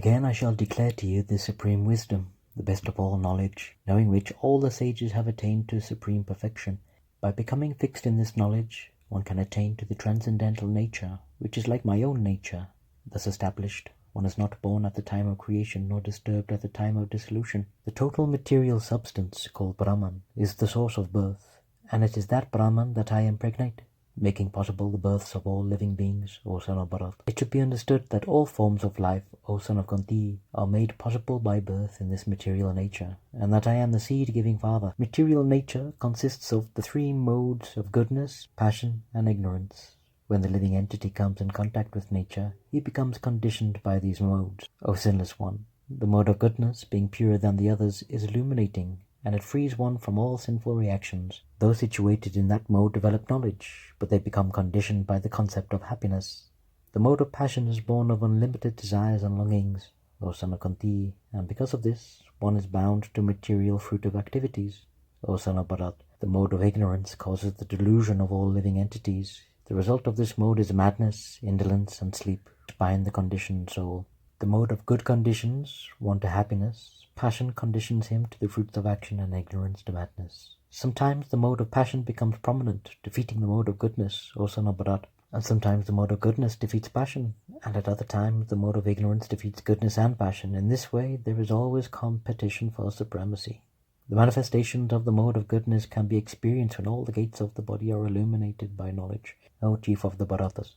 Again I shall declare to you the supreme wisdom, the best of all knowledge, knowing which all the sages have attained to supreme perfection. By becoming fixed in this knowledge, one can attain to the transcendental nature, which is like my own nature. Thus established, one is not born at the time of creation, nor disturbed at the time of dissolution. The total material substance, called Brahman, is the source of birth, and it is that Brahman that I impregnate, making possible the births of all living beings, O son of Bharat. It should be understood that all forms of life, O son of Kunti, are made possible by birth in this material nature, and that I am the seed-giving father. Material nature consists of the three modes of goodness, passion, and ignorance. When the living entity comes in contact with nature, he becomes conditioned by these modes. O sinless one, the mode of goodness, being purer than the others, is illuminating, and it frees one from all sinful reactions. Those situated in that mode develop knowledge, but they become conditioned by the concept of happiness. The mode of passion is born of unlimited desires and longings, O son of Kunti, and because of this, one is bound to material fruitive activities. O son of Bharat, the mode of ignorance causes the delusion of all living entities. The result of this mode is madness, indolence, and sleep, which bind the conditioned soul. The mode of good conditions one to happiness. Passion conditions him to the fruits of action, and ignorance to madness. Sometimes the mode of passion becomes prominent, defeating the mode of goodness, O son of Bharat. And sometimes the mode of goodness defeats passion, and at other times the mode of ignorance defeats goodness and passion. In this way there is always competition for supremacy. The manifestations of the mode of goodness can be experienced when all the gates of the body are illuminated by knowledge, O chief of the Bharatas.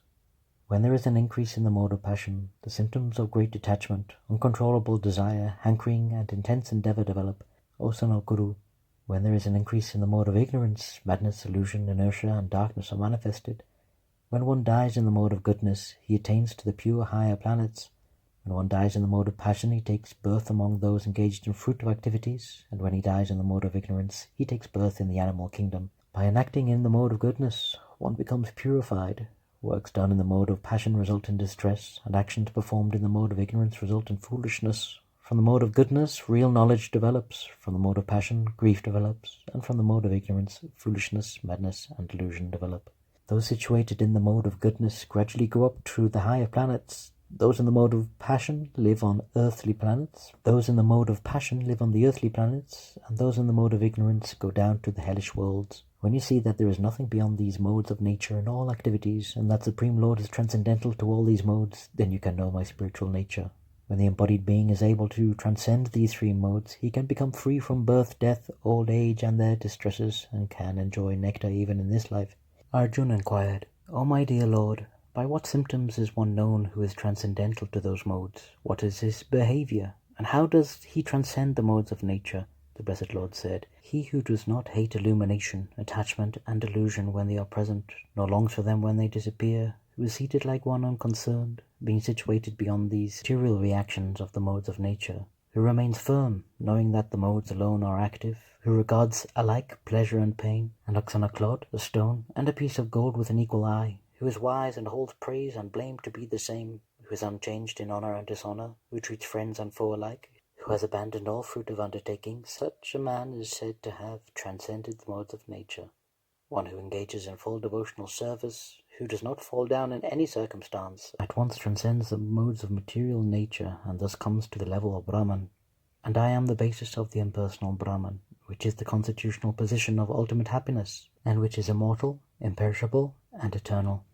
When there is an increase in the mode of passion, the symptoms of great detachment, uncontrollable desire, hankering, and intense endeavor develop, O son of Guru. When there is an increase in the mode of ignorance, madness, illusion, inertia, and darkness are manifested. When one dies in the mode of goodness, he attains to the pure higher planets. When one dies in the mode of passion, he takes birth among those engaged in fruitive activities, and when he dies in the mode of ignorance, he takes birth in the animal kingdom. By enacting in the mode of goodness, one becomes purified. Works done in the mode of passion result in distress, and actions performed in the mode of ignorance result in foolishness. From the mode of goodness, real knowledge develops. From the mode of passion, grief develops. And from the mode of ignorance, foolishness, madness, and delusion develop. Those situated in the mode of goodness gradually go up to the higher planets. Those in the mode of passion live on earthly planets. Those in the mode of passion live on the earthly planets, and those in the mode of ignorance go down to the hellish worlds. When you see that there is nothing beyond these modes of nature in all activities, and that Supreme Lord is transcendental to all these modes, then you can know my spiritual nature. When the embodied being is able to transcend these three modes, he can become free from birth, death, old age, and their distresses, and can enjoy nectar even in this life. Arjuna inquired, O my dear Lord, by what symptoms is one known who is transcendental to those modes? What is his behavior? And how does he transcend the modes of nature? The Blessed Lord said, He who does not hate illumination, attachment, and delusion when they are present, nor longs for them when they disappear, who is seated like one unconcerned, being situated beyond these material reactions of the modes of nature, who remains firm, knowing that the modes alone are active, who regards alike pleasure and pain, and looks on a clod, a stone, and a piece of gold with an equal eye, who is wise and holds praise and blame to be the same, who is unchanged in honor and dishonor, who treats friends and foe alike, who has abandoned all fruitive undertakings, such a man is said to have transcended the modes of nature. One who engages in full devotional service, who does not fall down in any circumstance, at once transcends the modes of material nature and thus comes to the level of Brahman. And I am the basis of the impersonal Brahman, which is the constitutional position of ultimate happiness, and which is immortal, imperishable, and eternal.